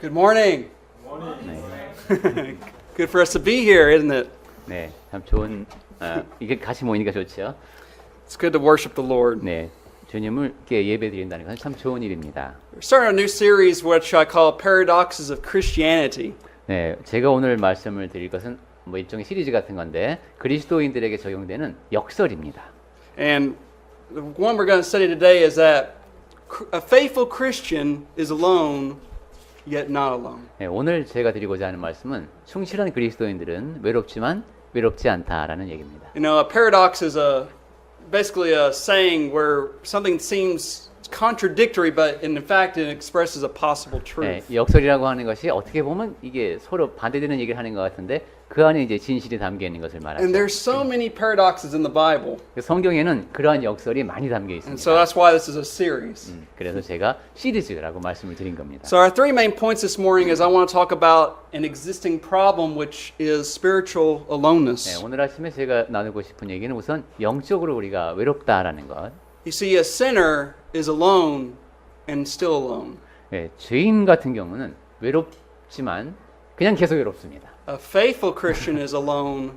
Good morning. 네, Good for us to be here, isn't it? 네, 참 좋은 이게 같이 모이니까 좋죠. It's good to worship the Lord. 네, 주님을께 예배드린다는 건 참 좋은 일입니다. We're starting a new series, which I call Paradoxes of Christianity. 네, 제가 오늘 말씀을 드릴 것은 뭐 일종의 시리즈 같은 건데 그리스도인들에게 적용되는 역설입니다. And the one we're going to study today is that a faithful Christian is alone, yet not alone. 네, 오늘 제가 드리고자 하는 말씀은 충실한 그리스도인들은 외롭지만 외롭지 않다라는 얘기입니다. You know, a paradox is basically a saying where something seems contradictory, but in fact it expresses a possible 네, truth. 역설이라고 하는 것이 어떻게 보면 이게 서로 반대되는 얘기를 하는 것 같은데 그 안에 이제 진실이 담겨 있는 것을 말하죠. And there's so many paradoxes in the Bible. 성경에는 그러한 역설이 많이 담겨 And 있습니다. so that's why this is a series. 그래서 제가 시리즈라고 말씀을 드린 겁니다. So our three main points this morning is I want to talk about an existing problem, which is spiritual 네, aloneness. 오늘 아침에 제가 나누고 싶은 얘기는 우선 영적으로 우리가 외롭다라는 것. You see, a sinner is alone and still alone. 네, 죄인 같은 경우는 외롭지만 그냥 계속 외롭습니다. A faithful Christian is alone,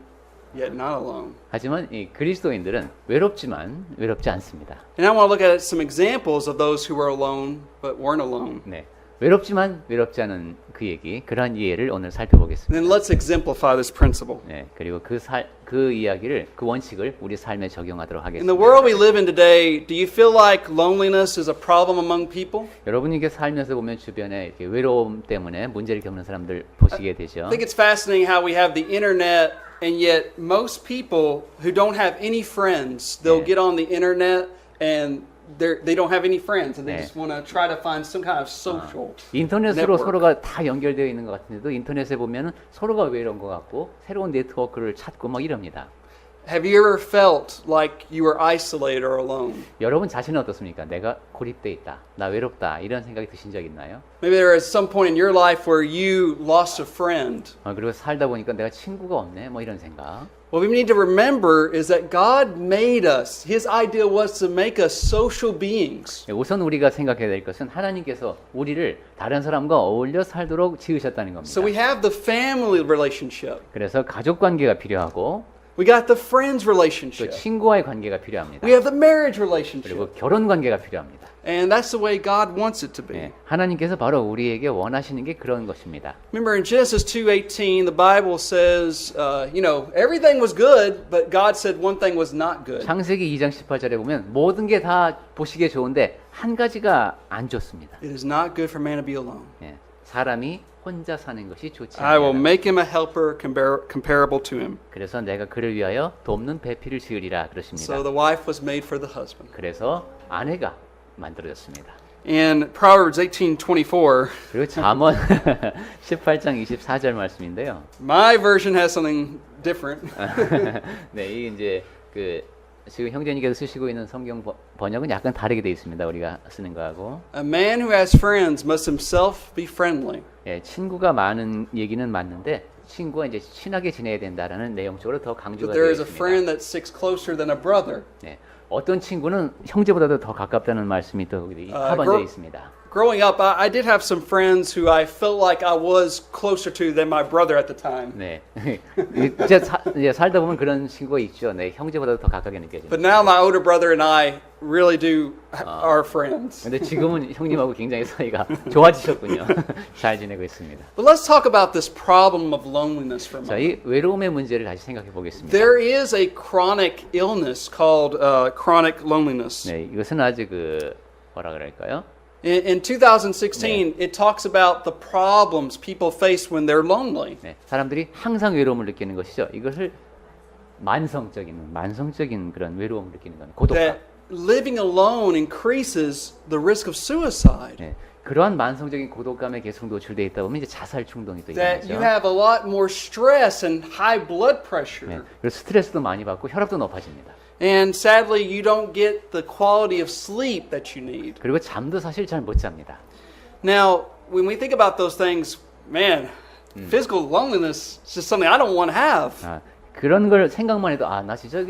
yet not alone. 하지만 이 그리스도인들은 외롭지만 외롭지 않습니다. And I want to look at some examples of those who were alone but weren't alone. 네, 외롭지만 외롭지 않은 그 얘기, 그러한 이해를 오늘 살펴보겠습니다. And then let's exemplify this principle. 네, 그리고 그 이야기를, 그 원칙을 우리 삶에 적용하도록 In the 하겠습니다. world we live in today, do you feel like loneliness is a problem among people? 여러분이 이게 살면서 보면 주변에 이렇게 외로움 때문에 문제를 겪는 사람들 보시게 되죠. I think it's fascinating how we have the internet, and yet most people who don't have any friends, they'll Yeah. get on the internet and they don't have any friends, and they Yeah. just want to try to find some kind of social. 인터넷으로 network. 서로가 다 연결되어 있는 것 같은데도 인터넷에 보면은 서로가 외로운 것 같고 새로운 네트워크를 찾고 막 이럽니다. Have you ever felt like you were isolated or alone? 여러분 자신은 어떻습니까? 내가 고립돼 있다, 나 외롭다 이런 생각이 드신 적 있나요? Maybe there is some point in your life where you lost a friend. 그리고 살다 보니까 내가 친구가 없네, 뭐 이런 생각. What we need to remember is that God made us. His idea was to make us social beings. 우선 우리가 생각해야 될 것은 하나님께서 우리를 다른 사람과 어울려 살도록 지으셨다는 겁니다. So we have the family relationship. 그래서 가족 관계가 필요하고 We got the friends 또 relationship. 친구와의 관계가 필요합니다. We have the marriage relationship. 그리고 결혼 관계가 필요합니다. And that's the way God wants it to be. 네, 하나님께서 바로 우리에게 원하시는 게 그런 것입니다. Remember in Genesis 2:18, the Bible says, everything was good, but God said one thing was not good. 창세기 2장 18절에 보면 모든 게 다 보시기에 좋은데 한 가지가 안 좋습니다. It is not good for man to be alone. 예, 사람이 혼자 사는 것이 좋지 I will 않다. make him a helper comparable to him. 그래서 내가 그를 위하여 돕는 배필을 지으리라 그러십니다. So the wife was made for the husband. 그래서 아내가 만들어졌습니다. In Proverbs 18:24, 그리고 잠언 18장 24절 말씀인데요. my version has something different. 네, 이 이제 그 지금 형제님께서 쓰시고 있는 성경 번역은 약간 다르게 되어 있습니다. 우리가 쓰는 거하고. A man who has friends must himself be friendly. 예, 친구가 많은 얘기는 맞는데 친구와 이제 친하게 지내야 된다라는 내용적으로 더 강조가 But 되어 there is a 있습니다. friend that sticks closer than a brother. 네, 어떤 친구는 형제보다도 더 가깝다는 말씀이 또 하반되어 있습니다. Growing up, I did have some friends who I felt like I was closer to than my brother at the time. 네, 이제 살다 보면 그런 친구가 있죠. 네, 형제보다도 더 가깝게 느껴집니다. But now my older brother and I really do are friends. 근데 지금은 형님하고 굉장히 사이가 좋아지셨군요. 잘 지내고 있습니다. But let's talk about this problem of loneliness for a 자, moment. 이 외로움의 문제를 다시 생각해 보겠습니다. There is a chronic illness called chronic loneliness. 네, 이것은 아주 뭐라 그럴까요? In 2016, it talks about the problems people face when they're lonely. 네, 사람들이 항상 외로움을 느끼는 것이죠. 이것을 만성적인 그런 외로움을 느끼는 건 고독감. That living alone increases the risk of suicide. 네, 그러한 만성적인 고독감에 계속 노출되어 있다 보면 이제 자살 충동이 또 That you 일어나죠. have a lot more stress and high blood pressure. 네, 그리고 스트레스도 많이 받고 혈압도 높아집니다. And sadly, you don't get the quality of sleep that you need. 그리고 잠도 사실 잘 못 잡니다. Now, when we think about those things, man, physical loneliness is just something I don't want to have. 그런 걸 생각만 해도 나 진짜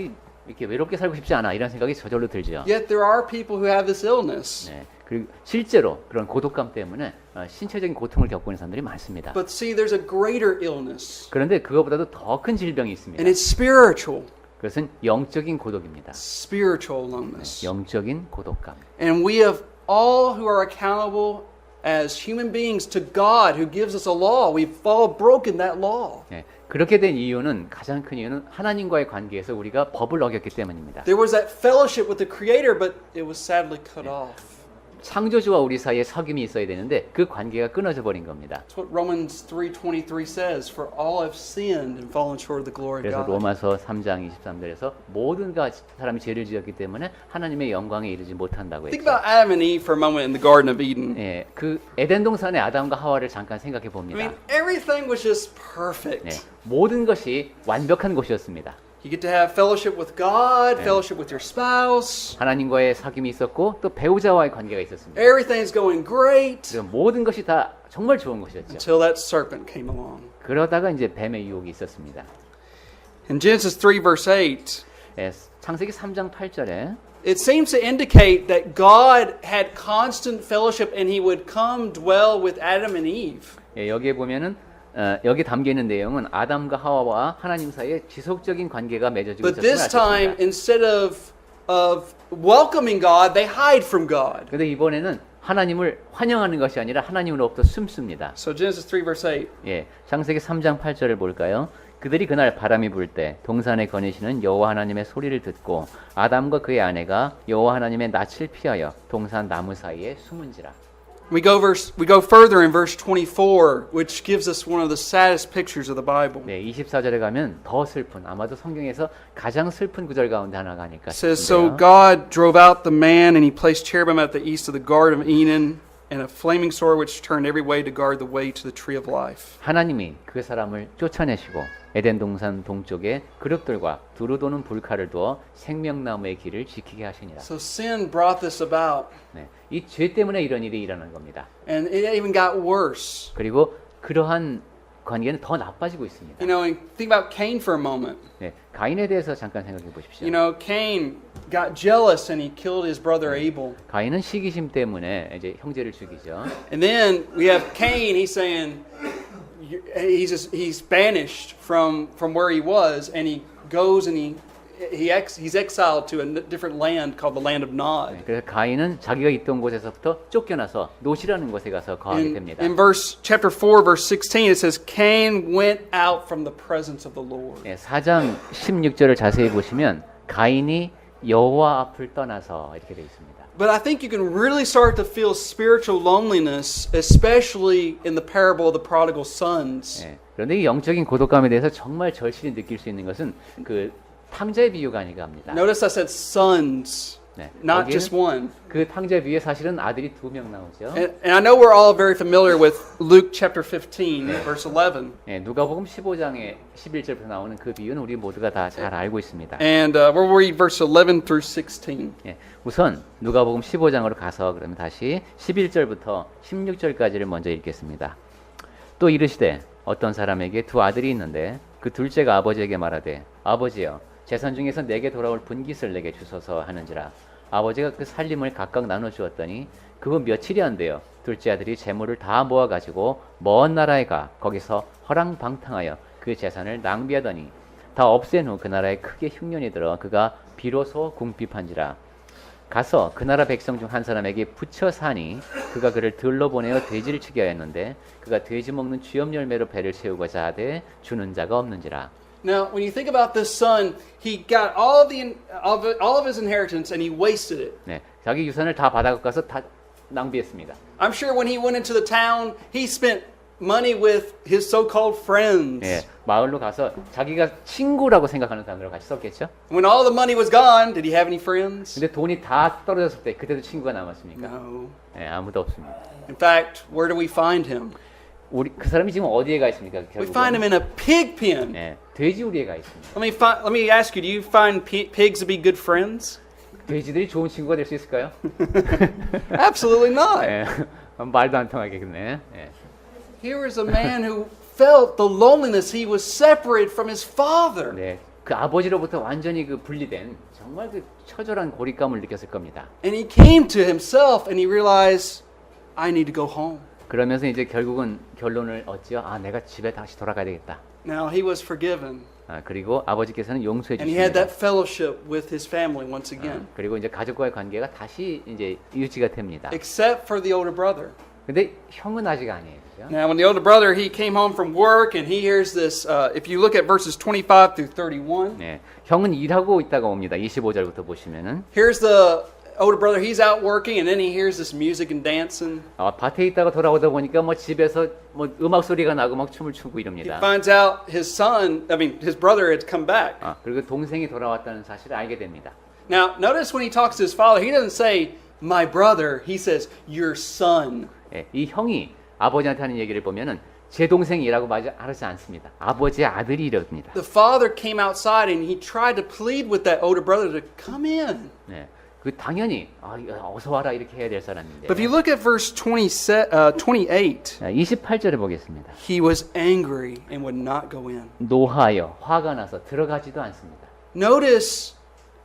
이렇게 외롭게 살고 싶지 않아 이런 생각이 저절로 들죠. Yet there are people who have this illness. 네, 그리고 실제로 그런 고독감 때문에 신체적인 고통을 겪고 있는 사람들이 많습니다. But see, there's a greater illness, 그런데 그거보다도 더 큰 질병이 있습니다. and it's spiritual. 그것은 영적인 고독입니다. Spiritual loneliness. 영적인 고독감. And we have all who are accountable as human beings to God who gives us a law. We've all broken that law. 예, 그렇게 된 이유는 가장 큰 이유는 하나님과의 관계에서 우리가 법을 어겼기 때문입니다. There was that fellowship with the Creator, but it was sadly cut off. 창조주와 우리 사이에 사귐이 있어야 되는데 그 관계가 끊어져 버린 겁니다. That's what Romans 3:23 says. For all have sinned and fallen short of the glory of 그래서 God. 로마서 3장 23절에서 모든 사람이 죄를 지었기 때문에 하나님의 영광에 이르지 못한다고 Think 했죠. about Adam and Eve for a moment in the Garden of Eden. 예, 그 에덴 동산의 아담과 하와를 잠깐 생각해 I 봅니다. mean, everything was just 예, perfect. 모든 것이 완벽한 곳이었습니다. You get to have fellowship with God, fellowship with your spouse. 하나님과의 사귐이 있었고 또 배우자와의 관계가 있었습니다. Everything's going great 그래서 모든 것이 다 정말 좋은 것이었죠. until that serpent came along. 그러다가 이제 뱀의 유혹이 있었습니다. In Genesis 3 verse 8, 예, 창세기 3장 8절에 it seems to indicate that God had constant fellowship and he would come dwell with Adam and Eve. 예, 여기에 보면은 여기 담겨 있는 내용은 아담과 하와와 하나님 사이에 지속적인 관계가 맺어지고 But 있었음을 this time, 알았습니다. instead of welcoming God, they hide from God. 그런데 이번에는 하나님을 환영하는 것이 아니라 하나님으로부터 숨습니다. So Genesis 3 verse 8. 예, 창세기 3장 8절을 볼까요? 그들이 그날 바람이 불 때 동산에 거니시는 여호와 하나님의 소리를 듣고 아담과 그의 아내가 여호와 하나님의 낯을 피하여 동산 나무 사이에 숨은지라. We go further in verse 24, which gives us one of the saddest pictures of the Bible. 네, 24절에 가면 더 슬픈 아마도 성경에서 가장 슬픈 구절 가운데 하나가 아닐까 It says, So 싶은데요. God drove out the man, and he placed cherubim at the east of the Garden of Eden, and a flaming sword which turned every way to guard the way to the tree of life. 하나님이 그 사람을 쫓아내시고 에덴 동산 동쪽에 그룹들과 두루 도는 불칼을 두어 생명나무의 길을 지키게 하시니라. So sin brought this about, 네, 이 죄 때문에 이런 일이 일어난 겁니다. and it even got worse. 그리고 그러한 관계는 더 나빠지고 있습니다. You know, and think about Cain for a moment. 네, 가인에 대해서 잠깐 생각해 보십시오. You know, Cain got jealous and he killed his brother Abel. 가인은 시기심 때문에 이제 형제를 죽이죠. And then we have Cain, he's saying, he's banished from where he was, and he goes and he's exiled to a different land called the land of Nod. 네, 그래서 가인은 자기가 있던 곳에서부터 쫓겨나서 노시라는 곳에 가서 거하게 됩니다. In chapter 4, verse 16, it says, Cain went out from the presence of the Lord. 네, 4장 16절을 자세히 보시면 가인이 여호와 앞을 떠나서 이렇게 되어 있습니다. But I think you can really start to feel spiritual loneliness, especially in the parable of the prodigal sons. 네, 그런데 이 영적인 고독감에 대해서 정말 절실히 느낄 수 있는 것은 그 탕자의 비유가 아닌가 합니다. Notice I said sons, 네, not 거기에는 just one. 그 탕자의 비유에 사실은 아들이 2명 나오죠. And I know we're all very familiar with Luke chapter 15, verse 11. 네, 누가복음 15장에 11절부터 나오는 그 비유는 우리 모두가 다 잘 알고 있습니다. And we'll read verse 11 through 16. 예, 우선 누가복음 15장으로 가서 그러면 다시 11절부터 16절까지를 먼저 읽겠습니다. 또 이르시되 어떤 사람에게 두 아들이 있는데 그 둘째가 아버지에게 말하되 아버지여 재산 중에서 내게 돌아올 분깃을 내게 주소서 하는지라. 아버지가 그 살림을 각각 나눠 주었더니 그거 며칠이 안 돼요. 둘째 아들이 재물을 다 모아 가지고 먼 나라에 가 거기서 허랑방탕하여 그 재산을 낭비하더니 다 없앤 후 그 나라에 크게 흉년이 들어 그가 비로소 궁핍한지라. 가서 그 나라 백성 중 한 사람에게 붙여 사니 그가 그를 들러 보내어 돼지를 치게 하였는데 그가 돼지 먹는 쥐염 열매로 배를 채우고자 하되 주는 자가 없는지라. Now, when you think about this son, he got all of his inheritance and he wasted it. 네, 자기 유산을 다 받아갖고 가서 다 낭비했습니다. I'm sure when he went into the town, he spent money with his so-called friends. 예, 마을로 가서 자기가 친구라고 생각하는 사람들과 같이 썼겠죠. When all the money was gone, did he have any friends? 근데 돈이 다 떨어졌을 때 그때도 친구가 남았습니까? No. 예, 아무도 없습니다. In fact, where do we find him? 우리 그 사람이 지금 어디에 가 있습니까? We find him in a pig pen. 예, 돼지우리에 가 있습니다. Let me ask you, do you find pigs to be good friends? 돼지들이 좋은 친구가 될 수 있을까요? Absolutely not. 예, 말도 안 통하겠네. 예. Here is a man who felt the loneliness. He was separated from his father. 네, 그 아버지로부터 완전히 그 분리된 정말 그 처절한 고립감을 느꼈을 겁니다. And he came to himself and he realized, I need to go home. 그러면서 이제 결국은 결론을 얻지요. 아, 내가 집에 다시 돌아가야 되겠다. Now he was forgiven. 아, 그리고 아버지께서는 용서해 And he had 주십니다. that fellowship with his family once again. 그리고 이제 가족과의 관계가 다시 이제 유지가 됩니다. Except for the older brother. 근데 형은 아직 아니에요. 그죠? Now, when the older brother, he came home from work and he hears this, if you look at verses 25 through 31, 네. 형은 일하고 있다가 옵니다. 25절부터 보시면은 here's the older brother, he's out working and then he hears this music and dancing. 밭에 있다가 돌아오다 보니까 뭐 집에서 뭐 음악 소리가 나고 막 춤을 추고 He 이럽니다. finds out his brother had come back. 그리고 동생이 돌아왔다는 사실을 알게 됩니다. Now, notice when he talks to his father, he doesn't say, my brother, he says, your son. 예, 이 형이 아버지한테 하는 얘기를 보면은 제 동생이라고 말하지 않습니다. 아버지의 아들이 이럽니다. The father came outside and he tried to plead with that older brother to come in. 네, 그 당연히 어서 와라 이렇게 해야 될 사람인데. But if you look at verse 28, 28절에 보겠습니다. he was angry and would not go in. 노하여 화가 나서 들어가지도 않습니다. Notice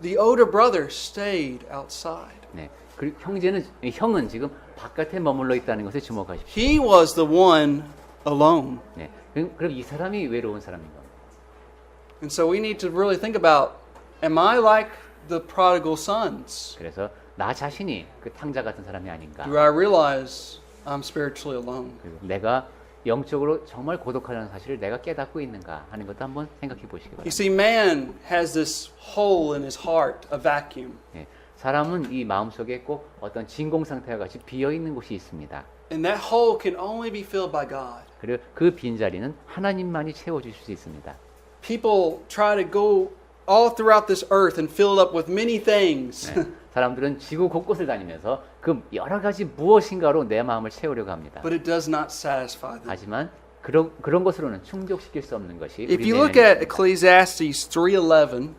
the older brother stayed outside. 네, 그리고 형은 지금 바깥에 머물러 있다는 것에 주목하십시오. He was the one alone. 네, 그럼 이 사람이 외로운 사람인 겁니다. And so we need to really think about, am I like the prodigal sons? 그래서 나 자신이 그 탕자 같은 사람이 아닌가. Do I realize I'm spiritually alone? 그리고 내가 영적으로 정말 고독하다는 사실을 내가 깨닫고 있는가 하는 것도 한번 생각해 보시기 You 바랍니다. see, man has this hole in his heart, a vacuum. 네, 사람은 이 마음속에 꼭 어떤 진공 상태와 같이 비어 있는 곳이 있습니다. And that hole can only be filled by God. 그리고 그 빈자리는 하나님만이 채워주실 수 있습니다. People try to go all throughout this earth and fill it up with many things. 네, 사람들은 지구 곳곳을 다니면서 그 여러 가지 무엇인가로 내 마음을 채우려고 합니다. But it does not satisfy them. 하지만 그런 것으로는 충족시킬 수 없는 것이 If 우리 you 내면에 look at 있습니다. Ecclesiastes 3:11,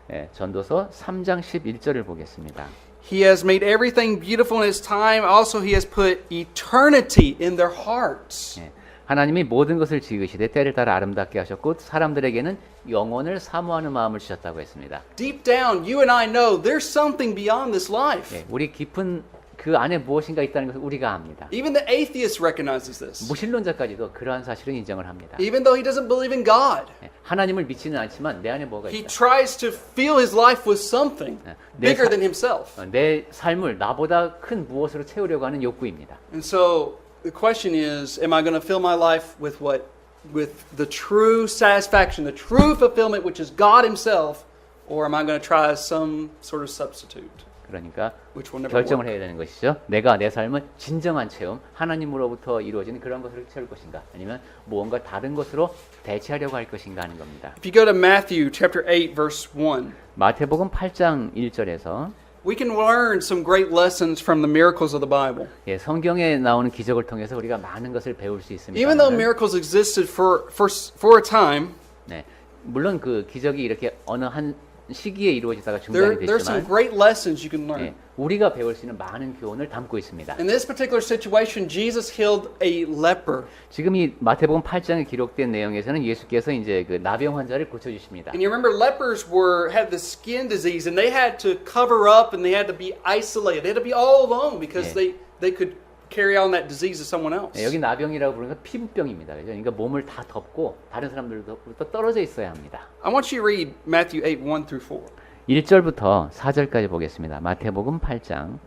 네, 전도서 3장 11절을 보겠습니다. He has made everything beautiful in His time. Also, He has put eternity in their hearts. 네, 하나님이 모든 것을 지으시되 때를 따라 아름답게 하셨고 사람들에게는 영원을 사모하는 마음을 주셨다고 했습니다. Deep down, you and I know there's something beyond this life. 네, 우리 깊은 그 안에 무엇인가 있다는 것을 우리가 압니다. Even the atheist recognizes this. 무신론자까지도 그러한 사실은 인정을 합니다. Even though he doesn't believe in God, 네, 하나님을 믿지는 않지만 내 안에 뭐가 he 있다. tries to fill his life with something bigger than himself. 내 삶을 나보다 큰 무엇으로 채우려고 하는 욕구입니다. And so the question is, am I going to fill my life with what? With the true satisfaction, the true fulfillment, which is God Himself, or am I going to try some sort of substitute, 그러니까 which will never 결정을 work? 해야 되는 것이죠. 내가 내 삶을 진정한 체험, 하나님으로부터 이루어지는 그런 것으로 채울 것인가, 아니면 무언가 다른 것으로 대체하려고 할 것인가 하는 겁니다. If you go to Matthew chapter 8, verse 1, 마태복음 8장 1절에서 we can learn some great lessons from the miracles of the Bible. 성경에 나오는 기적을 통해서 우리가 많은 것을 배울 수 있습니다. Even though miracles existed for a time, 네, 물론 그 기적이 이렇게 어느 한 시기에 이루어지다가 중단이 there's some 됐지만 great lessons you can learn. 네, 우리가 배울 수 있는 많은 교훈을 담고 있습니다. In this particular situation, Jesus healed a leper. 지금 이 마태복음 8장에 기록된 내용에서는 예수께서 이제 그 나병 환자를 고쳐 주십니다. And you remember lepers had the skin disease and they had to cover up and they had to be isolated. They had to be all alone because 네. they could carry on that disease to someone else. 네, 여기 나병이라고 부르는 건 피부병입니다. 그죠? 그러니까 몸을 다 덮고 다른 사람들로부터 떨어져 있어야 합니다. I want you to read Matthew 8, 1 through 4. 1절부터 4절까지 보겠습니다. 마태복음 8장.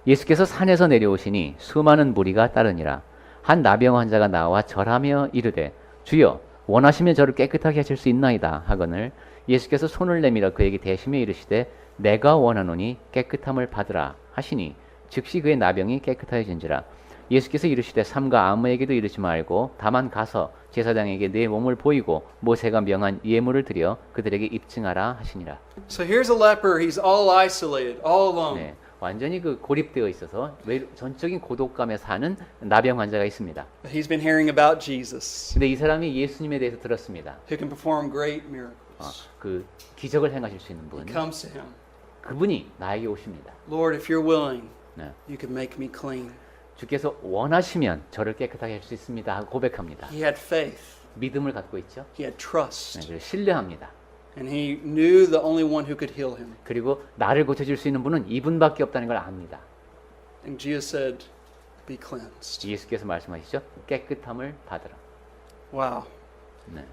예수께서 산에서 내려오시니 수많은 무리가 따르니라. 한 나병 환자가 나와 절하며 이르되 주여 원하시면 저를 깨끗하게 하실 수 있나이다 하거늘 예수께서 손을 내밀어 그에게 대시며 이르시되 내가 원하노니 깨끗함을 받으라 하시니 즉시 그의 나병이 깨끗하여진지라. 예수께서 이르시되 삼가 아무에게도 이르지 말고 다만 가서 제사장에게 내 몸을 보이고 모세가 명한 예물을 드려 그들에게 입증하라 하시니라. So here's a leper. He's all isolated, all alone. 네, 완전히 그 고립되어 있어서 전적인 고독감에 사는 나병 환자가 있습니다. He's been hearing about Jesus, 근데 이 사람이 예수님에 대해서 들었습니다. who can perform great miracles. 그 기적을 행하실 수 있는 분, He comes to him. 그분이 나에게 오십니다. Lord, if you're willing, 네, you can make me clean. 주께서 원하시면 저를 깨끗하게 할 수 있습니다 하고 고백합니다. He had faith. 믿음을 갖고 있죠. He had 네, trust. 그래서 신뢰합니다. And he knew the only one who could heal him. 그리고 나를 고쳐줄 수 있는 분은 이분밖에 없다는 걸 압니다. And Jesus said, be cleansed. 예수께서 말씀하시죠. 깨끗함을 받으라. Wow. 네.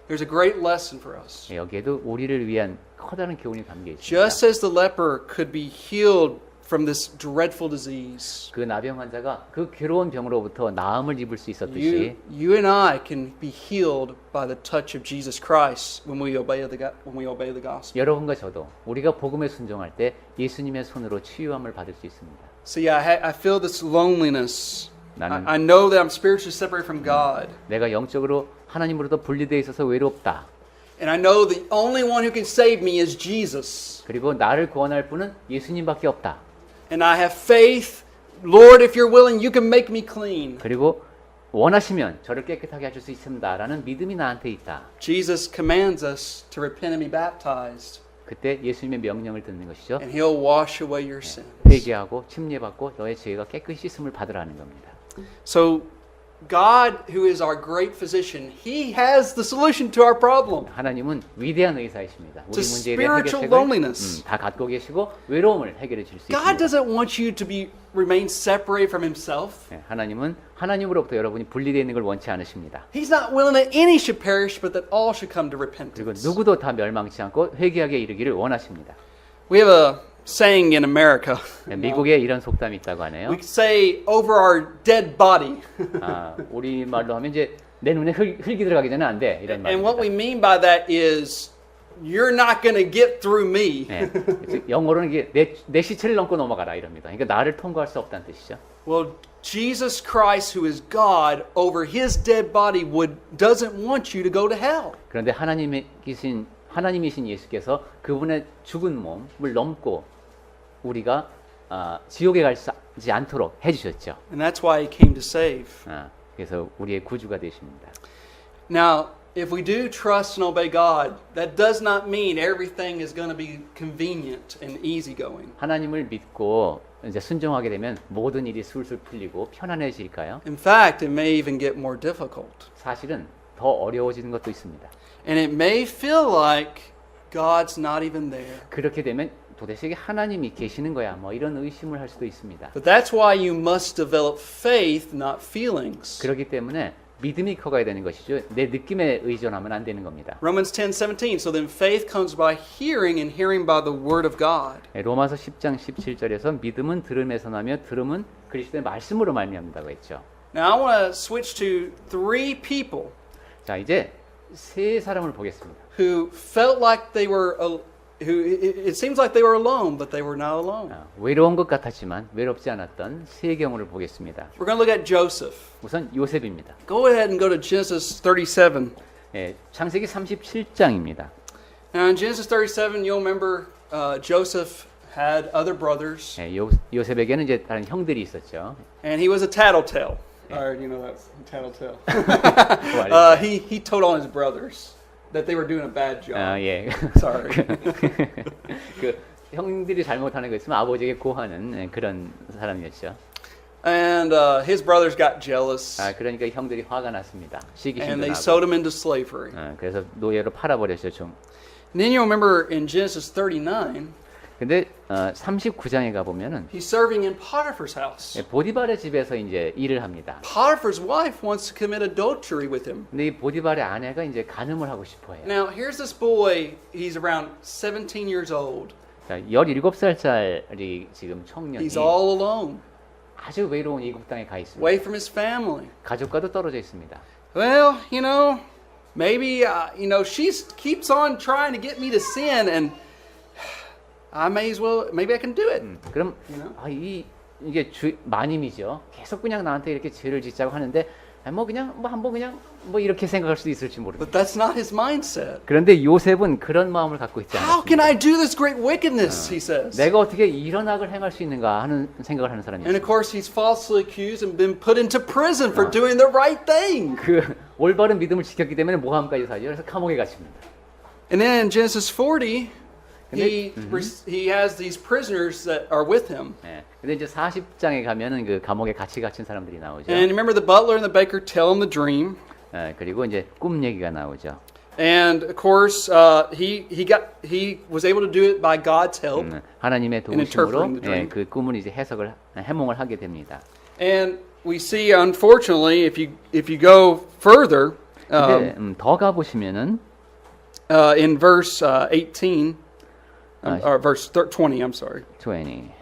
There's a great lesson for us. 여기에도 우리를 위한 커다란 교훈이 담겨 있습니다. Just as the leper could be healed from this dreadful disease, 그 나병 환자가 그 괴로운 병으로부터 나음을 입을 수 있었듯이 you and I can be healed by the touch of Jesus Christ when we obey the gospel. 여러분과 저도 우리가 복음에 순종할 때 예수님의 손으로 치유함을 받을 수 있습니다. See, I feel this loneliness. 나는- I know that I'm spiritually separated from God. 내가 영적으로 하나님으로부터 분리되어 있어서 외롭다. And I know the only one who can save me is Jesus. 그리고 나를 구원할 분은 예수님밖에 없다. And I have faith. Lord, if you're willing, you can make me clean. 그리고 원하시면 저를 깨끗하게 하실 수 있습니다라는 믿음이 나한테 있다. Jesus commands us to repent and be baptized. 그때 예수님의 명령을 듣는 것이죠. And he'll wash away your sins. 회개하고 침례받고 너의 죄가 깨끗이 씻음을 받으라는 겁니다. So God, who is our great physician, he has the solution to our problem. 하나님은 위대한 의사이십니다. 우리 To 문제에 대한 spiritual 해결책을 loneliness. 다 갖고 계시고 외로움을 해결해 줄 수 God 있습니다. doesn't want you to remain separated from himself. 네, 하나님은 하나님으로부터 여러분이 분리되어 있는 걸 원치 않으십니다. He's not willing that any should perish, but that all should come to 그리고 repentance. 누구도 다 멸망치 않고 회개하게 이르기를 원하십니다. We have a saying in America. 네, 미국에 이런 속담이 있다고 하네요. We say over our dead body. 우리 말로 하면 이제 내 눈에 흙이 들어가기 전에 안 돼. 이런 And what we 말입니다. mean by that is you're not going to get through me. 네, 그래서 영어로는 이게 내 시체를 넘고 넘어가라 이럽니다. 그러니까 나를 통과할 수 없다는 뜻이죠. Well, Jesus Christ, who is God, over his dead body doesn't want you to go to hell. 그런데 하나님이신 예수께서 그분의 죽은 몸을 넘고 우리가 지옥에 가지 않도록 해주셨죠. And that's why he came to save. 그래서 우리의 구주가 되십니다. Now, if we do trust and obey God, that does not mean everything is going to be convenient and easygoing. 하나님을 믿고 이제 순종하게 되면 모든 일이 술술 풀리고 편안해질까요? In fact, it may even get more difficult. 사실은 더 어려워지는 것도 있습니다. And it may feel like God's not even there. 그렇게 되면 도대체 이게 하나님이 계시는 거야? 뭐 이런 의심을 할 수도 있습니다. But that's why you must develop faith, not feelings. 그렇기 때문에 믿음이 커가야 되는 것이죠. 내 느낌에 의존하면 안 되는 겁니다. Romans 10:17. So then faith comes by hearing and hearing by the word of God. 로마서 10장 17절에서 믿음은 들음에서 나며 들음은 그리스도의 말씀으로 말미암는다고 했죠. Now I want to switch to three people 자, 이제 세 사람을 보겠습니다. who felt like they were it seems like they were alone, but they were not alone. 외로운 것 같았지만 외롭지 않았던 세 경우를 보겠습니다. We're going to look at Joseph. 우선 요셉입니다. Go ahead and go to Genesis 37. 창세기 37장입니다. Now in Genesis 37, you'll remember Joseph had other brothers, 요셉에게는 이제 다른 형들이 있었죠. and he was a tattletale. Or you know that's tattletale. He told on his brothers that they were doing a bad job. 예. Sorry. 그 형들이 잘못하는 거 있으면 아버지에게 고하는 그런 사람이었죠. And his brothers got jealous, 그러니까 형들이 화가 났습니다. 시기심도 and they 나고. sold him into slavery. 그래서 노예로 팔아버렸죠. 좀. And then you'll remember in Genesis 39, 근데 39장에 가 보면은 he's serving in Potiphar's house. 보디발의 집에서 이제 일을 합니다. Potiphar's wife wants to commit adultery with him. 근데 이 보디발의 아내가 이제 간음을 하고 싶어해요. Now, here's this boy, he's around 17 years old. 자, 17살짜리 지금 청년이 He's all alone, 아주 외로운 이국 땅에 가 있습니다. away from his family. 가족과도 떨어져 있습니다. Well, maybe, she keeps on trying to get me to sin, and maybe I can do it. 그럼 이게 마님이죠. 계속 그냥 나한테 이렇게 죄를 짓자고 하는데 한번 이렇게 생각할 수도 있을지 모릅니다. But that's not his mindset. 그런데 요셉은 그런 마음을 갖고 있지 How can 않습니다. I do this great wickedness, he says. 내가 어떻게 이런 악을 행할 수 있는가 하는 생각을 하는 And of 사람이었어요. course, he's falsely accused and been put into prison for doing the right thing. 그 올바른 믿음을 지켰기 때문에 모함까지 사죠. 그래서 감옥에 갇힙니다. And then in Genesis 40, he has these prisoners that are with him. 근데 이제 40장에 가면은 그 감옥에 같이 갇힌 사람들이 나오죠. And remember, the butler and the baker tell him the dream. 그리고 이제 꿈 얘기가 나오죠. And of course, he was able to do it by God's help. 하나님의 In interpreting 도우심으로 the dream. 그 꿈을 이제 해몽을 하게 됩니다. And we see, unfortunately, if you go further, 근데 더 가보시면은 in verse 18, or verse 20, I'm sorry, 21.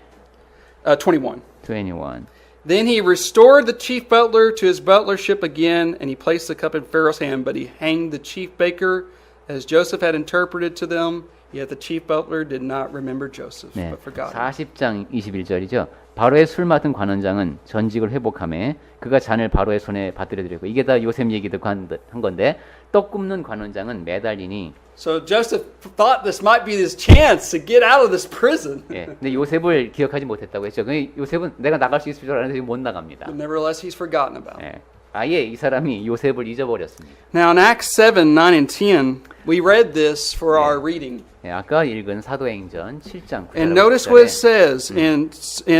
21. Then he restored the chief butler to his butlership again, and he placed the cup in Pharaoh's hand, but he hanged the chief baker as Joseph had interpreted to them. Yet the chief butler did not remember Joseph, 네, but forgot him. 40장 21절이죠. 바로의 술 맡은 관원장은 전직을 회복하며 그가 잔을 바로의 손에 받들어 드렸고, 이게 다 요셉 얘기도 한 건데, 떡 굽는 관원장은 매달리니. So Joseph thought this might be his chance to get out of this prison. 예, 근데 요셉을 기억하지 못했다고 했죠. 요셉은 내가 나갈 수 있을 줄 알았는데 지금 못 나갑니다. But nevertheless, he's forgotten about. 예, 아예 이 사람이 요셉을 잊어버렸습니다. Now in Acts 7, 9, and 10, we read this for our reading. 예, 아까 읽은 사도행전 7장 9절. And notice what it says. In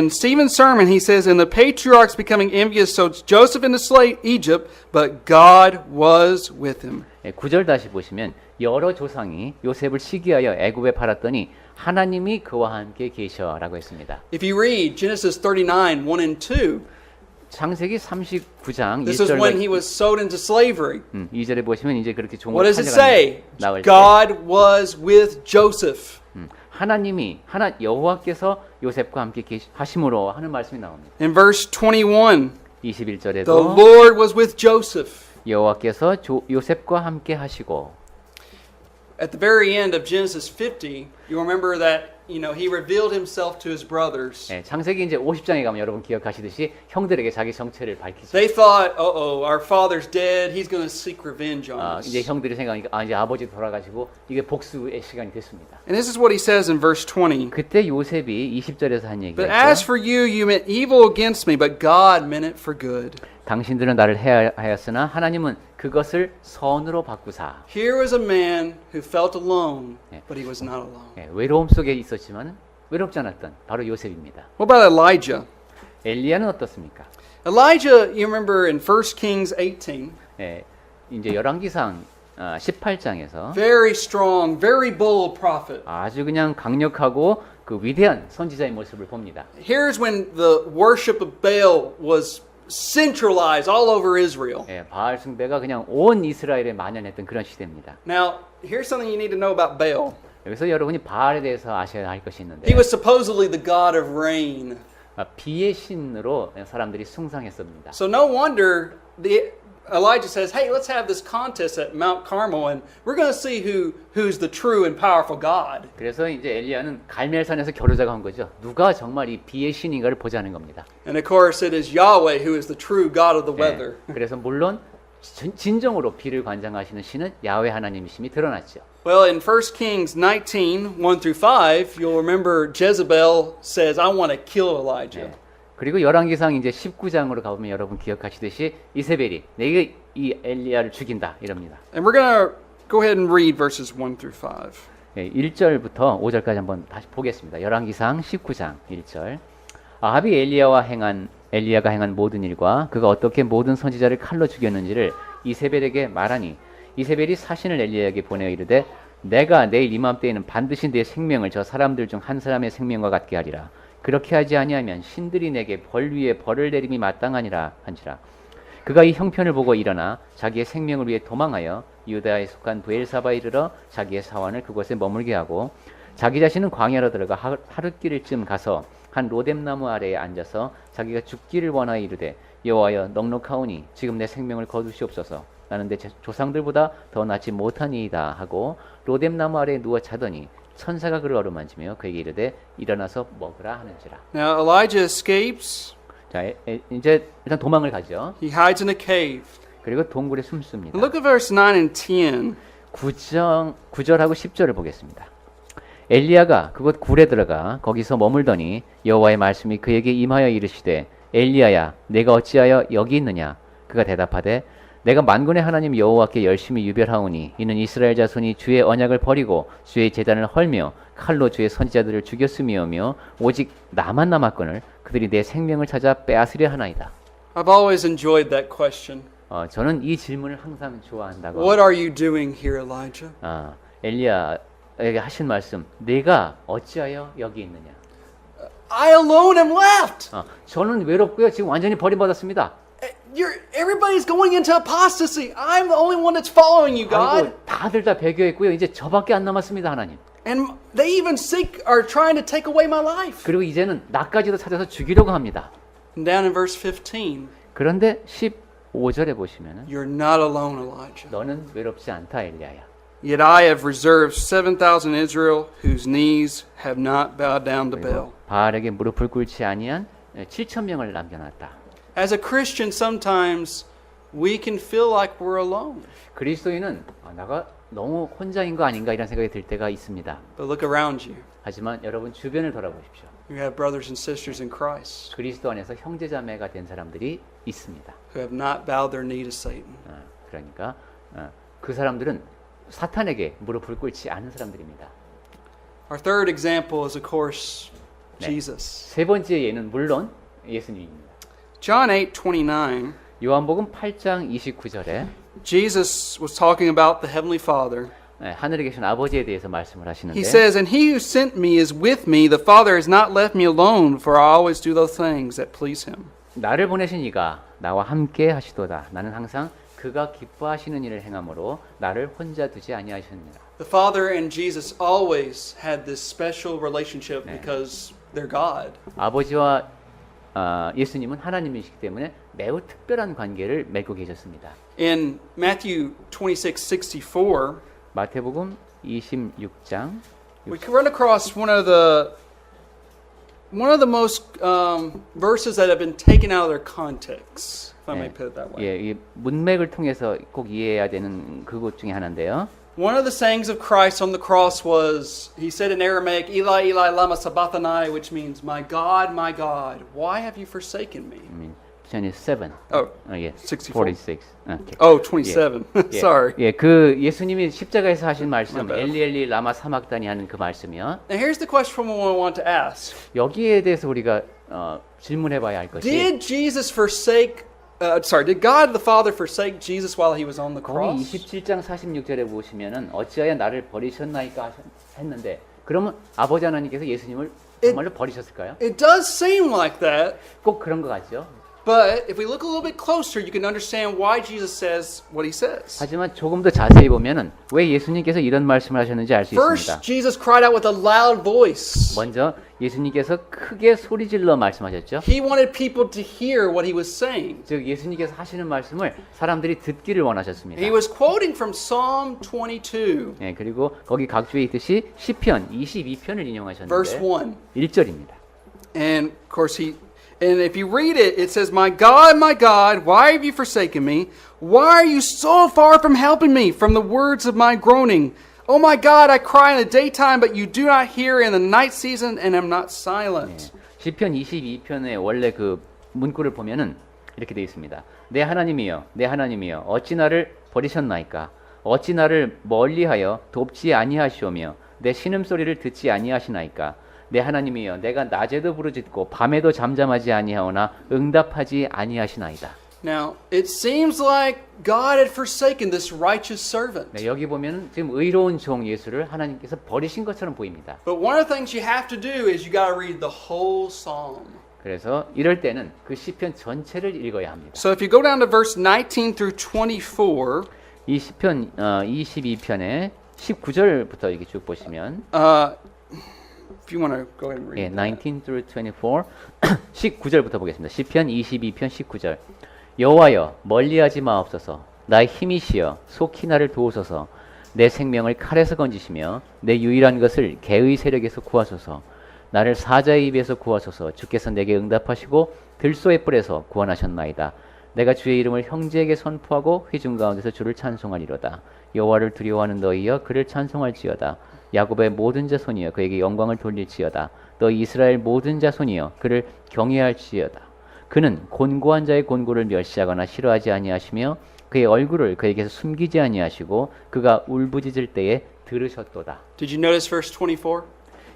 Stephen's sermon, he says, "And the patriarchs becoming envious sold Joseph into Egypt, but God was with him." 9절 다시 보시면 여러 조상이 요셉을 시기하여 애굽에 팔았더니 하나님이 그와 함께 계셔라고 했습니다. If you read Genesis 39, 1 and 2, 창세기 39장 this is when he 1절과 was sold into slavery. 2절에 보시면 이제 그렇게 What 종으로 does it say? 나올 때 God was with Joseph. 하나님이 여호와께서 요셉과 함께 하심으로 하는 말씀이 나옵니다. In verse 21, 21절에도 the Lord was with Joseph. 여호와께서 요셉과 함께 하시고. At the very end of Genesis 50, you remember that he revealed himself to his brothers. 네, 창세기 이제 50장에 가면 여러분 기억하시듯이 형들에게 자기 정체를 밝히죠. They thought, our father's dead. He's going to seek revenge on us. 이제 형들이 생각하니까 이제 아버지 돌아가시고 이게 복수의 시간이 됐습니다. And this is what he says in verse 20. 그때 요셉이 20절에서 한 얘기가 But as 있죠. for you, you meant evil against me, but God meant it for good. 당신들은 나를 해하였으나 하나님은 그것을 선으로 바꾸사. Here was a man who felt alone, but he was not alone. 외로움 속에 있었지만 외롭지 않았던 바로 요셉입니다. What about Elijah? 엘리야는 어떻습니까? Elijah, you remember in 1 Kings 18, 이제 열왕기상 18장에서 very strong, very bold prophet. 아주 그냥 강력하고 그 위대한 선지자의 모습을 봅니다. Here's when the worship of Baal was centralized all over Israel. 바알 숭배가 그냥 온 이스라엘에 만연했던 그런 시대입니다. Now, here's something you need to know about Baal. 여기서 여러분이 바알에 대해서 아셔야 할 것이 있는데 He was supposedly the god of rain. 비의 신으로 사람들이 숭상했습니다. So no wonder Elijah says, "Hey, let's have this contest at Mount Carmel, and we're going to see who's the true and powerful God." 그래서 이제 엘리야는 갈멜산에서 겨루자가 한 거죠. 누가 정말 이 비의 신인가를 보자는 겁니다. And of course, it is Yahweh who is the true God of the weather. 그래서 물론 진정으로 비를 관장하시는 신은 야훼 하나님이심이 드러났죠. Well, in 1 Kings 19, 1 through 5, you'll remember Jezebel says, "I want to kill Elijah." 그리고 열왕기상 이제 19장으로 가보면 여러분 기억하시듯이 이세벨이 내가 이 엘리야를 죽인다 이럽니다. And we're going to go ahead and read verses 1 through 5. 1절부터 5절까지 한번 다시 보겠습니다. 열왕기상 19장 1절. 아합이 엘리야가 행한 모든 일과 그가 어떻게 모든 선지자를 칼로 죽였는지를 이세벨에게 말하니 이세벨이 사신을 엘리야에게 보내어 이르되 내가 내일 이맘때에는 반드시 내 생명을 저 사람들 중 한 사람의 생명과 같게 하리라. 그렇게 하지 아니하면 신들이 내게 벌 위에 벌을 내림이 마땅하니라 한지라. 그가 이 형편을 보고 일어나 자기의 생명을 위해 도망하여 유다에 속한 브엘사바에 이르러 자기의 사환을 그곳에 머물게 하고 자기 자신은 광야로 들어가 하룻길쯤 가서 한 로뎀나무 아래에 앉아서 자기가 죽기를 원하여 이르되 여호와여 넉넉하오니 지금 내 생명을 거두시옵소서. 나는 내 조상들보다 더 낫지 못하니이다 하고 로뎀나무 아래에 누워 자더니 천사가 그를 어루만지며 그에게 이르되 일어나서 먹으라 하는지라. Now Elijah escapes. 자, 이제 일단 도망을 가죠. He hides in a cave. 그리고 동굴에 숨습니다. Look at verse 9 and 10. 9절하고 10절을 보겠습니다. 엘리야가 그곳 굴에 들어가 거기서 머물더니 여호와의 말씀이 그에게 임하여 이르시되 엘리야야 내가 어찌하여 여기 있느냐. 그가 대답하되 내가 만군의 하나님 여호와께 열심히 유별하오니 이는 이스라엘 자손이 주의 언약을 버리고 주의 제단을 헐며 칼로 주의 선지자들을 죽였음이오며 오직 나만 남았거늘 그들이 내 생명을 찾아 빼앗으려 하나이다. I've always enjoyed that question. 저는 이 질문을 항상 좋아한다고. What are you doing here, Elijah? 엘리야에게 하신 말씀, 내가 어찌하여 여기 있느냐. I alone am left. 저는 외롭고요. 지금 완전히 버림받았습니다. Everybody's going into apostasy. I'm the only one that's following you, God. 아이고, 다들 다 배교했고요. 이제 저밖에 안 남았습니다, 하나님. And they even are trying to take away my life. 그리고 이제는 나까지도 찾아서 죽이려고 합니다. And down in verse 15, 그런데 15절에 보시면은 you're not alone, Elijah. 너는 외롭지 않다, 엘리야야. Yet I have reserved 7,000 Israel whose knees have not bowed down to Baal. 바알에게 무릎을 꿇지 아니한 7,000명을 남겨놨다. As a Christian, sometimes we can feel like we're alone. 그리스도인은 내가 너무 혼자인 거 아닌가 이런 생각이 들 때가 있습니다. But look around you. 하지만 여러분 주변을 돌아보십시오. You have brothers and sisters in Christ 그리스도 안에서 형제자매가 된 사람들이 있습니다. who have not bowed their knee to Satan. 그러니까 그 사람들은 사탄에게 무릎을 꿇지 않은 사람들입니다. Our third example is, of course, 네. Jesus. 세 번째 예는 물론 예수님입니다. John 8:29, 요한복음 8장 29절에 Jesus was talking about the Heavenly Father. 하늘에 계신 아버지에 대해서 말씀을 하시는데 He says, "And he who sent me is with me. The Father has not left me alone, for I always do those things that please him." 나를 보내신 이가 나와 함께 하시도다. 나는 항상 그가 기뻐하시는 일을 행함으로 나를 혼자 두지 아니하셨느니라. The Father and Jesus always had this special relationship because they're God. 아버지와 예수님은 하나님이시기 때문에 매우 특별한 관계를 맺고 계셨습니다. In Matthew 26:64, 마태복음 26장 we can run across one of the most verses that have been taken out of their context, if I may put it that way. 예, 이 문맥을 통해서 꼭 이해해야 되는 그것 중에 하나인데요. One of the sayings of Christ on the cross was, he said in Aramaic, "Eli, Eli, lama sabachthani," which means, my God, why have you forsaken me?" 27. 예, 64. 46. Oh, 27. 예, Sorry. 예, 그 예수님이 십자가에서 하신 말씀, My bad. 엘리 엘리 라마 사막다니 하는 그 말씀이요. Now here's the question we want to ask. 여기에 대해서 우리가 질문해봐야 할 것이 Did God the Father forsake Jesus while he was on the 거기 cross? 27장 46절에 보시면은 어찌하여 나를 버리셨나이까 했는데 그러면 아버지 하나님께서 예수님을 정말로 버리셨을까요? It does seem like that, 꼭 그런 것 같죠. but if we look a little bit closer, you can understand why Jesus says what he says. 하지만 조금 더 자세히 보면은 왜 예수님께서 이런 말씀을 하셨는지 알 수 First, 있습니다. Jesus cried out with a loud voice. 먼저 예수님께서 크게 소리질러 말씀하셨죠. He wanted people to hear what he was saying. 즉 예수님께서 하시는 말씀을 사람들이 듣기를 원하셨습니다. He was quoting from Psalm 22, 예, 그리고 거기 각주에 있듯이 시편 22편을 verse 인용하셨는데 1. 1절입니다. And of course and if you read it, it says, my God, why have you forsaken me? Why are you so far from helping me from the words of my groaning? Oh my God, I cry in the daytime, but you do not hear, in the night season, and am not silent. 시편 22편의 원래 그 문구를 보면은 이렇게 되어 있습니다. 내 하나님이여, 어찌 나를 버리셨나이까? 어찌 나를 멀리하여 돕지 아니하시오며 내 신음소리를 듣지 아니하시나이까? 내 하나님이여, 내가 낮에도 부르짖고 밤에도 잠잠하지 아니하오나 응답하지 아니하시나이다. Now, it seems like God had forsaken this righteous servant. 네, 여기 보면 지금 의로운 종 예수를 하나님께서 버리신 것처럼 보입니다. But one of the things you have to do is you got to read the whole psalm. 그래서 이럴 때는 그 시편 전체를 읽어야 합니다. So if you go down to verse 19 through 24, 이 시편 22편의 19절부터 이렇게 쭉 보시면 if you want to go ahead and read. 예, 19 through 24 19절부터 보겠습니다. 시편 22편 19절. 여호와여 멀리하지 마옵소서. 나의 힘이시여 속히 나를 도우소서. 내 생명을 칼에서 건지시며 내 유일한 것을 개의 세력에서 구하소서. 나를 사자의 입에서 구하소서. 주께서 내게 응답하시고 들소의 뿔에서 구원하셨나이다. 내가 주의 이름을 형제에게 선포하고 회중 가운데서 주를 찬송하리로다. 여호와를 두려워하는 너희여 그를 찬송할지어다. 야곱의 모든 자손이여 그에게 영광을 돌릴지어다. 너희 이스라엘 모든 자손이여 그를 경외할지어다. 그는 곤고한 자의 곤고를 멸시하거나 싫어하지 아니하시며 그의 얼굴을 그에게서 숨기지 아니하시고 그가 울부짖을 때에 들으셨도다. Did you notice verse 24?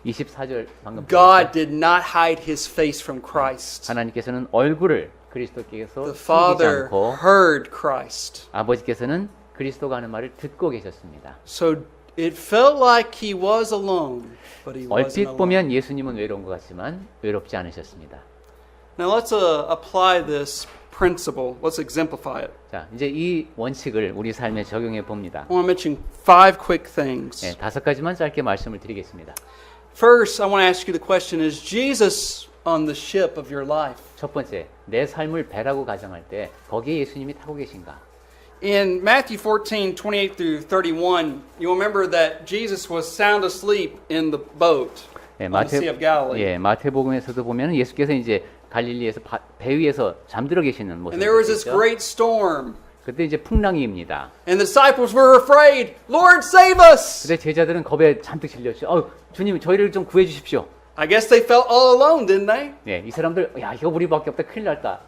24절 방금 God did not hide his face from Christ. 하나님께서는 얼굴을 그리스도께서 The 숨기지 Father 않고 heard Christ. 아버지께서는 그리스도가 하는 말을 듣고 계셨습니다. So it felt like he was alone, but he wasn't 얼핏 alone. 보면 예수님은 외로운 것 같지만 외롭지 않으셨습니다. Now let's apply this principle. Let's exemplify it. 자, 이제 이 원칙을 우리 삶에 적용해 봅니다. I want to mention 5 quick things. 네, 5가지만 짧게 말씀을 드리겠습니다. First, I want to ask you the question, is Jesus on the ship of your life? 첫 번째, 내 삶을 배라고 가정할 때 거기에 예수님이 타고 계신가? In Matthew 14, 28 through 31, you'll remember that Jesus was sound asleep in the boat 네, on the Sea of Galilee. 예, 마태복음에서도 보면 예수께서 이제 갈릴리에서 배 위에서 잠들어 계시는 모습을 And there was this 보시죠. great storm. 그때 이제 풍랑이입니다. And the disciples were afraid. Lord, save us! 근데 제자들은 겁에 잔뜩 질렸죠. 주님, 저희를 좀 구해 주십시오. I guess they felt all alone, didn't they? 네, 이 사람들 야, 이거 우리밖에 없다. 큰일 났다.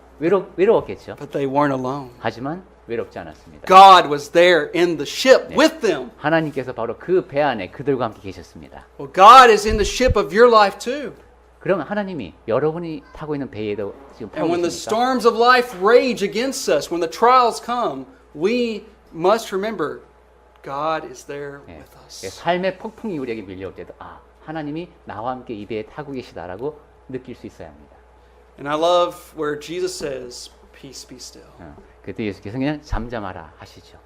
외로웠겠죠. But they weren't alone. 하지만 외롭지 않았습니다. God was there in the ship with them. 하나님께서 바로 그 배 안에 그들과 함께 계셨습니다. Well, God is in the ship of your life too. 그럼 하나님이 여러분이 타고 있는 배에도 지금 타고 And when the 계십니까? storms of life rage against us, when the trials come, we must remember God is there 예, with 예, us. 삶의 폭풍이 우리에게 밀려올 때도 하나님이 나와 함께 이 배에 타고 계시다라고 느낄 수 있어야 합니다. And I love where Jesus says, peace be still. 그때 예수께서 그냥 잠잠하라 하시죠.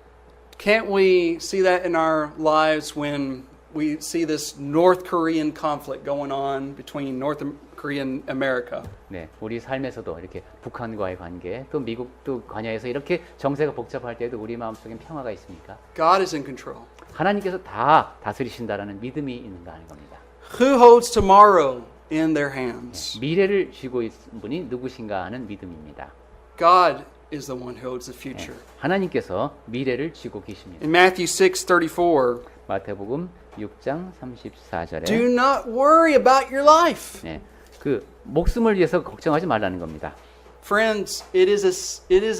Can't we see that in our lives when we see this North Korean conflict going on between North Korea and America? 네, 우리 삶에서도 이렇게 북한과의 관계, 또 미국도 관여해서 이렇게 정세가 복잡할 때도 우리 마음속엔 평화가 있습니까? God is in control. 하나님께서 다 다스리신다라는 믿음이 있는가 하는 겁니다. Who holds tomorrow in their hands? 미래를 쥐고 있는 분이 누구신가 하는 믿음입니다. God is the one who holds the future. 하나님께서 미래를 쥐고 계십니다. In Matthew 6:34, 마태복음 6장 34절에 do not worry about your life. 네, 그 목숨을 위해서 걱정하지 말라는 겁니다. Friends, it is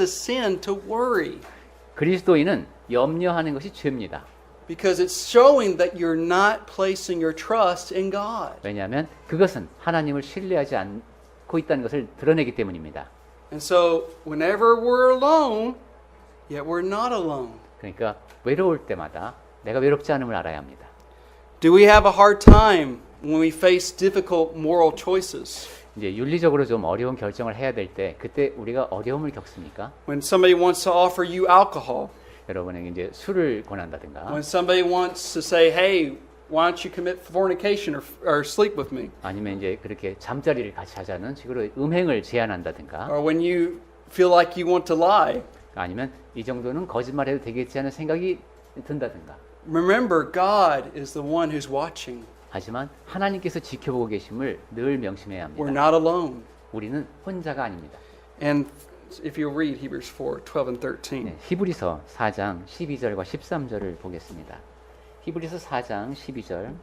a sin to worry 그리스도인은 염려하는 것이 죄입니다. because it's showing that you're not placing your trust in God. 왜냐하면 그것은 하나님을 신뢰하지 않고 있다는 것을 드러내기 때문입니다. And so, whenever we're alone, yet we're not alone. 그러니까 외로울 때마다 내가 외롭지 않음을 알아야 합니다. Do we have a hard time when we face difficult moral choices? 이제 윤리적으로 좀 어려운 결정을 해야 될 때 그때 우리가 어려움을 겪습니까? When somebody wants to offer you alcohol? 여러분에게 이제 술을 권한다든가 When somebody wants to say, hey, why don't you commit fornication or sleep with me? 아니면 이제 그렇게 잠자리를 같이 하자는 식으로 음행을 제안한다든가 Or when you feel like you want to lie? 아니면 이 정도는 거짓말해도 되겠지 하는 생각이 든다든가. Remember, God is the one who's watching. 하지만 하나님께서 지켜보고 계심을 늘 명심해야 We're 합니다. not alone. 우리는 혼자가 아닙니다. And if you read Hebrews 4, 12 and 13. 네, 히브리서 4장 12절과 13절을 보겠습니다. 히브리서 4장 12절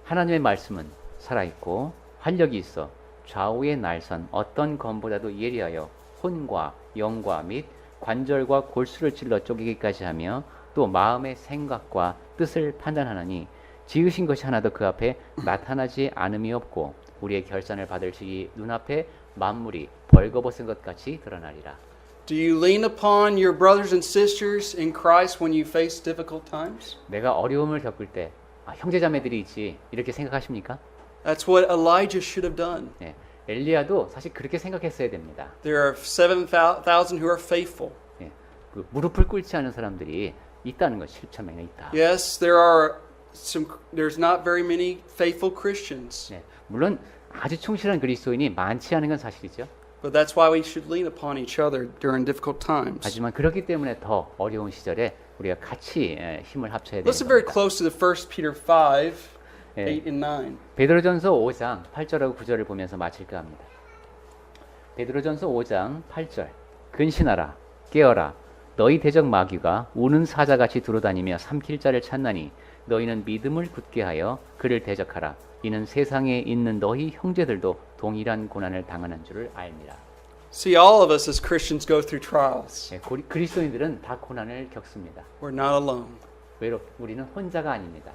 하나님의 말씀은 살아있고 활력이 있어 좌우의 날선 어떤 검보다도 예리하여 혼과 영과 및 관절과 골수를 찔러 쪼개기까지 하며 또 마음의 생각과 뜻을 판단하나니 지으신 것이 하나도 그 앞에 나타나지 않음이 없고 우리의 결산을 받을 시기 눈앞에 만물이 벌거벗은 것 같이 드러나리라. Do you lean upon your brothers and sisters in Christ when you face difficult times? 내가 어려움을 겪을 때 형제자매들이 있지 이렇게 생각하십니까? That's what Elijah should have done. 네, 엘리야도 사실 그렇게 생각했어야 됩니다. There are 7,000 who are faithful. 네, 그 무릎을 꿇지 않은 사람들이 있다는 것 7,000명이나 있다. Yes, there's not very many faithful Christians. 네, 물론 아주 충실한 그리스도인이 많지 않은 건 사실이죠. But that's why we should lean upon each other during difficult times. 하지만 그렇기 때문에 더 어려운 시절에 우리가 같이 힘을 합쳐야 되는 Listen very 겁니다. close to the 1 Peter 5, 예. 8 and 9. 베드로전서 5장 8절하고 9절을 보면서 마칠까 합니다. 베드로전서 5장 8절 근신하라 깨어라 너희 대적 마귀가 우는 사자같이 두루다니며 삼킬 자를 찾나니 너희는 믿음을 굳게 하여 그를 대적하라 이는 세상에 있는 너희 형제들도 동일한 고난을 당하는 줄을 알미라. See, all of us as Christians go through trials. 예, 그리스도인들은 다 고난을 겪습니다. We're not alone. 우리는 혼자가 아닙니다.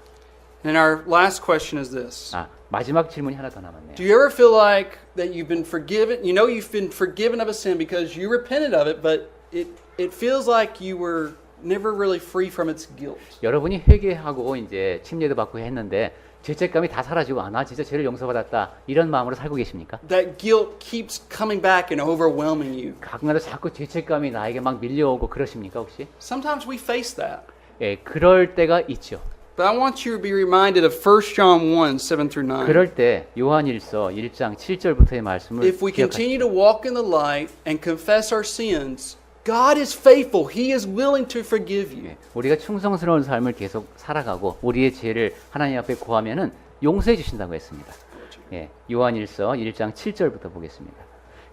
And our last question is this. 아, 마지막 질문이 하나 더 남았네요. Do you ever feel like that you've been forgiven? You know you've been forgiven of a sin because you repented of it, but it feels like you were never really free from its guilt. 여러분이 회개하고 이제 침례도 받고 했는데 죄책감이 다 사라지고 아, 나 진짜 죄를 용서받았다 이런 마음으로 살고 계십니까? That guilt keeps coming back and overwhelming you. 가끔가다 자꾸 죄책감이 나에게 막 밀려오고 그러십니까 혹시? Sometimes we face that. 예, 그럴 때가 있죠. But I want you to be reminded of 1 John 1, 7 through 9. 그럴 때 요한일서 1장 7절부터의 말씀을 If we continue to 기억하시죠. walk in the light and confess our sins, God is faithful. He is willing to forgive you. 예, 우리가 충성스러운 삶을 계속 살아가고 우리의 죄를 하나님 앞에 구하면은 용서해 주신다고 했습니다. 예, 요한일서 1장 7절부터 보겠습니다.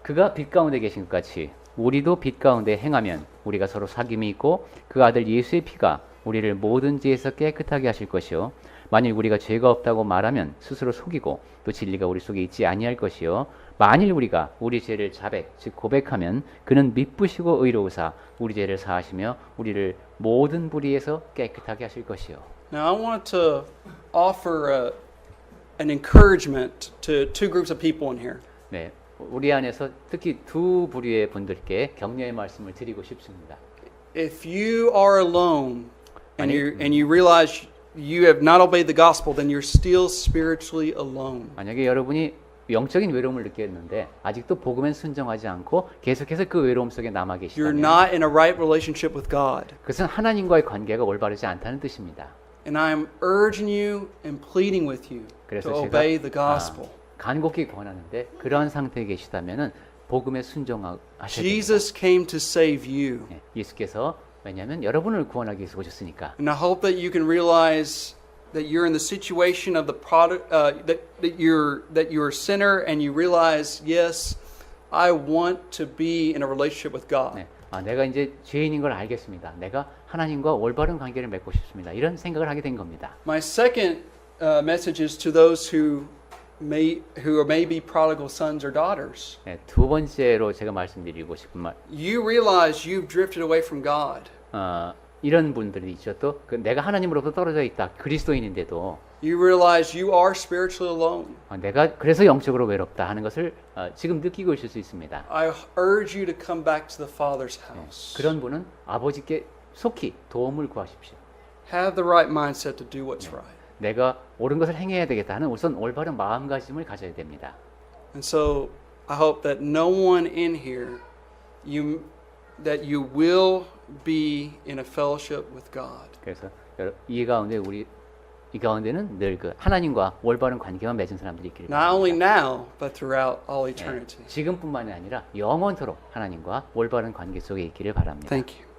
그가 빛 가운데 계신 것 같이 우리도 빛 가운데 행하면 우리가 서로 사귐이 있고 그 아들 예수의 피가 우리를 모든 죄에서 깨끗하게 하실 것이요 만일 우리가 죄가 없다고 말하면 스스로 속이고 또 진리가 우리 속에 있지 아니할 것이요 만일 우리가 우리 죄를 자백 즉 고백하면 그는 미쁘시고 의로우사 우리 죄를 사하시며 우리를 모든 불의에서 깨끗하게 하실 것이요. Now, I want to offer an encouragement to two groups of people in here. 네, 우리 안에서 특히 두 부류의 분들께 격려의 말씀을 드리고 싶습니다. If you are alone 아니, and you realize you have not obeyed the gospel, then you're still spiritually alone. 만약에 여러분이 영적인 외로움을 느꼈는데 아직도 복음에 순종하지 않고 계속해서 그 외로움 속에 남아 You're 계시다면 not in a right relationship with God. 그것은 하나님과의 관계가 올바르지 않다는 뜻입니다. And I am urging you and pleading with you 그래서 to 제가 obey the gospel. 간곡히 권하는데 그러한 상태에 계시다면은 복음에 순종하셔야 됩니다. Jesus came to save you. 예, 예수께서 왜냐하면 여러분을 구원하기 위해서 오셨으니까. And I hope that you can realize that you're in the situation of the product that you're a sinner, and you realize, yes, I want to be in a relationship with God. 네, 내가 이제 죄인인 걸 알겠습니다. 내가 하나님과 올바른 관계를 맺고 싶습니다. 이런 생각을 하게 된 겁니다. My second message is to those who may be prodigal sons or daughters. 네, 두 번째로 제가 말씀드리고 싶은 말, You realize you've drifted away from God. 이런 분들이 있죠. 또 내가 하나님으로부터 떨어져 있다. 그리스도인인데도 You realize you are spiritually alone. 내가 그래서 영적으로 외롭다 하는 것을 지금 느끼고 있을 수 있습니다. I urge you to come back to the Father's house. 그런 분은 아버지께 속히 도움을 구하십시오. Have the right mindset to do what's right. 내가 옳은 것을 행해야 되겠다 하는 우선 올바른 마음가짐을 가져야 됩니다. And so I hope that no one in here that you will be in a fellowship with God. 그래서 이 가운데는 늘 그 하나님과 올바른 관계만 맺은 사람들이 있기를 Not only 바랍니다. now, but throughout all eternity. 지금뿐만이 아니라 영원토록 하나님과 올바른 관계 속에 있기를 바랍니다. Thank you.